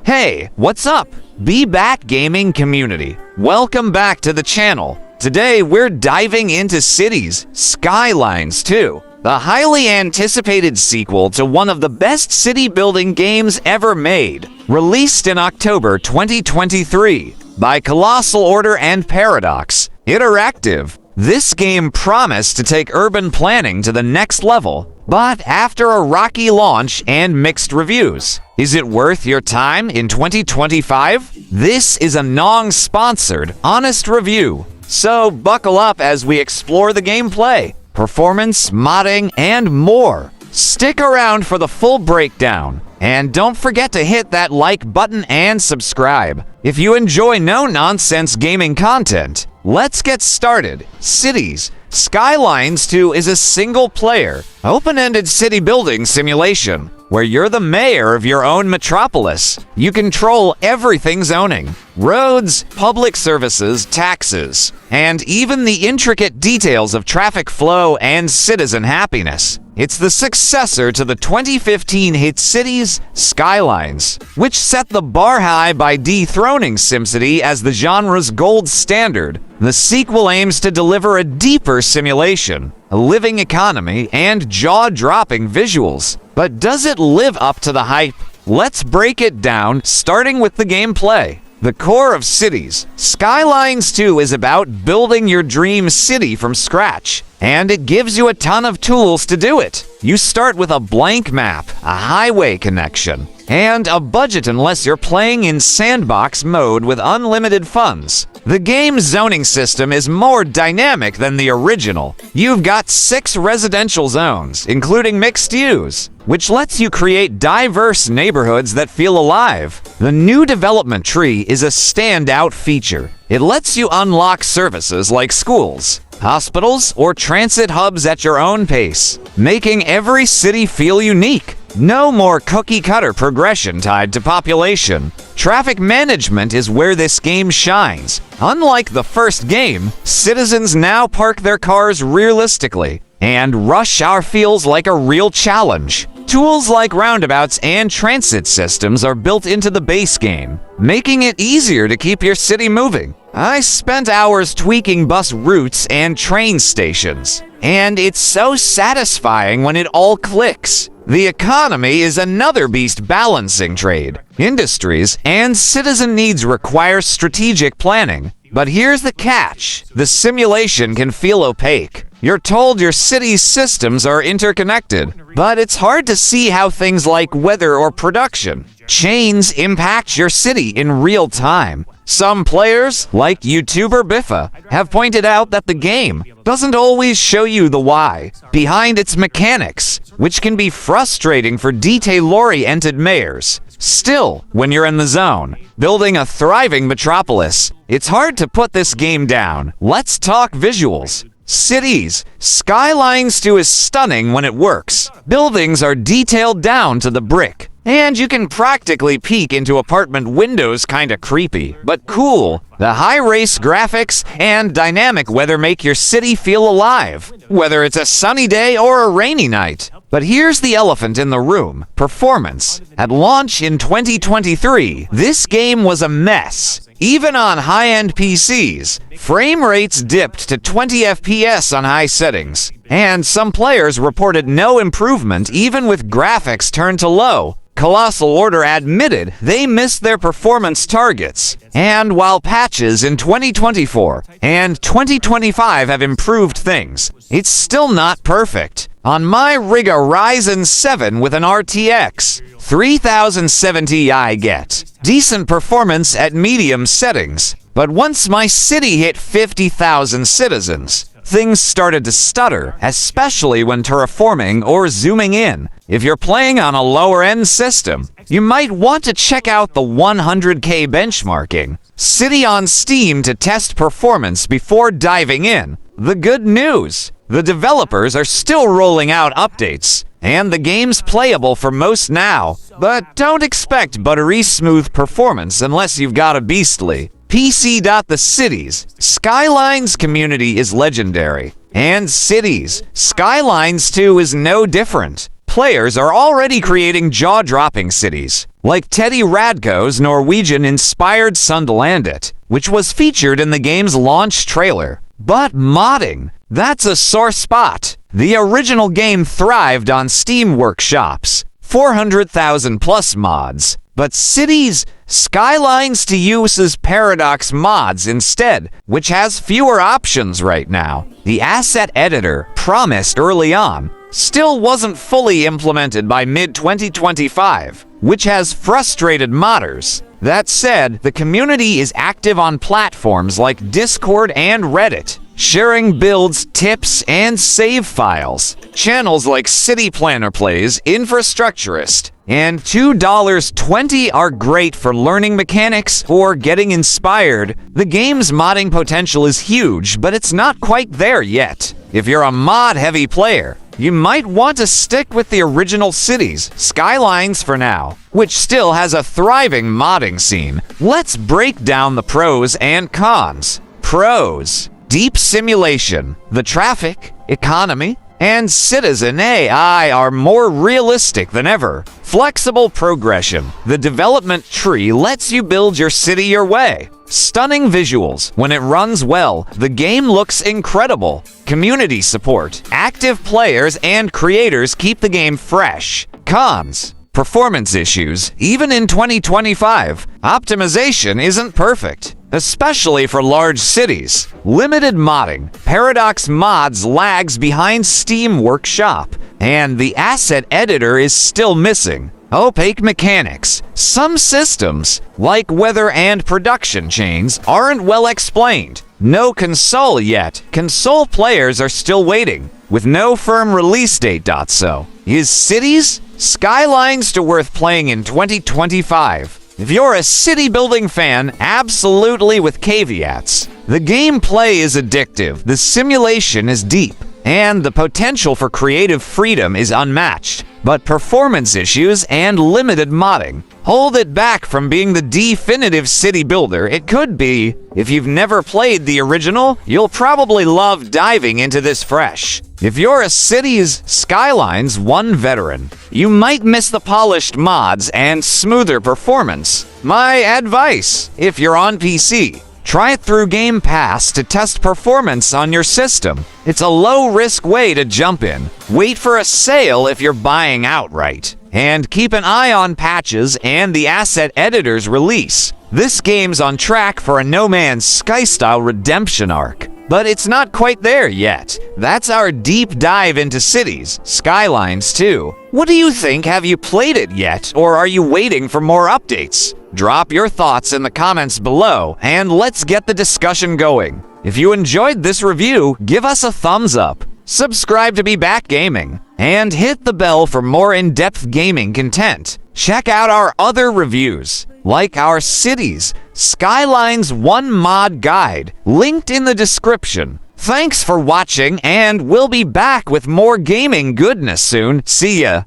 Hey, what's up? BeBackGaming community. Welcome back to the channel. Today we're diving into Cities, Skylines 2, the highly anticipated sequel to one of the best city building games ever made, released in October 2023 by Colossal Order and Paradox Interactive. This game promised to take urban planning to the next level, but after a rocky launch and mixed reviews, is it worth your time in 2025? This is a non-sponsored, honest review, so buckle up as we explore the gameplay, performance, modding, and more. Stick around for the full breakdown, and don't forget to hit that like button and subscribe if you enjoy no-nonsense gaming content. Let's get started. Cities. Skylines 2 is a single-player, open-ended city building simulation where you're the mayor of your own metropolis. You control everything zoning, roads, public services, taxes, and even the intricate details of traffic flow and citizen happiness. It's the successor to the 2015 hit Cities, Skylines, which set the bar high by dethroning SimCity as the genre's gold standard. The sequel aims to deliver a deeper simulation, a living economy, and jaw-dropping visuals. But does it live up to the hype? Let's break it down, starting with the gameplay. The core of Cities, Skylines 2 is about building your dream city from scratch, and it gives you a ton of tools to do it. You start with a blank map, a highway connection, and a budget unless you're playing in sandbox mode with unlimited funds. The game's zoning system is more dynamic than the original. You've got 6 residential zones, including mixed use, which lets you create diverse neighborhoods that feel alive. The new development tree is a standout feature. It lets you unlock services like schools, hospitals, or transit hubs at your own pace, making every city feel unique. No more cookie-cutter progression tied to population. Traffic management is where this game shines. Unlike the first game, citizens now park their cars realistically, and rush hour feels like a real challenge. Tools like roundabouts and transit systems are built into the base game, making it easier to keep your city moving. I spent hours tweaking bus routes and train stations, and it's so satisfying when it all clicks. The economy is another beast balancing trade. Industries and citizen needs require strategic planning. But here's the catch. The simulation can feel opaque. You're told your city's systems are interconnected, but it's hard to see how things like weather or production chains impact your city in real time. Some players, like YouTuber Biffa, have pointed out that the game doesn't always show you the why behind its mechanics, which can be frustrating for detail-oriented mayors. Still, when you're in the zone, building a thriving metropolis, it's hard to put this game down. Let's talk visuals. Cities. Skylines 2 is stunning when it works. Buildings are detailed down to the brick, and you can practically peek into apartment windows. Kinda creepy, but cool. The high-res graphics and dynamic weather make your city feel alive, whether it's a sunny day or a rainy night. But here's the elephant in the room: performance. At launch in 2023, this game was a mess. Even on high-end PCs, frame rates dipped to 20 FPS on high settings, and some players reported no improvement even with graphics turned to low. Colossal Order admitted they missed their performance targets, and while patches in 2024 and 2025 have improved things, it's still not perfect. On my rig, a Ryzen 7 with an RTX 3070 I get decent performance at medium settings, but once my city hit 50,000 citizens, things started to stutter, especially when terraforming or zooming in. If you're playing on a lower-end system, you might want to check out the 100K benchmarking City on Steam to test performance before diving in. The good news: the developers are still rolling out updates, and the game's playable for most now, but don't expect buttery smooth performance unless you've got a beastly PC. The Cities, Skylines community is legendary, and Cities, Skylines 2 is no different. players are already creating jaw-dropping cities, like Teddy Radko's Norwegian-inspired Sunderlandet, which was featured in the game's launch trailer. But modding, that's a sore spot. The original game thrived on Steam Workshop's 400,000 plus mods, but cities, Skylines to uses Paradox mods instead, which has fewer options right now. The asset editor, promised early on, still wasn't fully implemented by mid-2025, which has frustrated modders. That said, the community is active on platforms like Discord and Reddit, sharing builds, tips, and save files. Channels like City Planner Plays, Infrastructurist, and $2.20 are great for learning mechanics or getting inspired. The game's modding potential is huge, but it's not quite there yet. If you're a mod-heavy player, you might want to stick with the original cities, Skylines for now, which still has a thriving modding scene. Let's break down the pros and cons. Pros: deep simulation. The traffic, economy, and citizen AI are more realistic than ever. Flexible progression. The development tree lets you build your city your way. Stunning visuals. When it runs well, the game looks incredible. Community support. Active players and creators keep the game fresh. Cons: performance issues. Even in 2025, optimization isn't perfect, especially for large cities. Limited modding. Paradox Mods lags behind Steam Workshop, and the asset editor is still missing. Opaque mechanics. Some systems, like weather and production chains, aren't well explained. No console yet. Console players are still waiting, with no firm release date. So, is Cities Skylines to worth playing in 2025? If you're a city-building fan, absolutely, with caveats. The gameplay is addictive, the simulation is deep, and the potential for creative freedom is unmatched. But performance issues and limited modding hold it back from being the definitive city builder it could be. If you've never played the original, you'll probably love diving into this fresh. If you're a Cities Skylines 1 veteran, you might miss the polished mods and smoother performance. My advice: if you're on PC, try it through Game Pass to test performance on your system. It's a low-risk way to jump in. Wait for a sale if you're buying outright. And keep an eye on patches and the asset editor's release. This game's on track for a No Man's Sky-style redemption arc, but it's not quite there yet. That's our deep dive into Cities Skylines 2. What do you think? Have you played it yet, or are you waiting for more updates? Drop your thoughts in the comments below, and let's get the discussion going. If you enjoyed this review, give us a thumbs up, subscribe to BeBackGaming, and hit the bell for more in-depth gaming content. Check out our other reviews, like our Cities Skylines 1 mod guide, linked in the description. Thanks for watching, and we'll be back with more gaming goodness soon. See ya!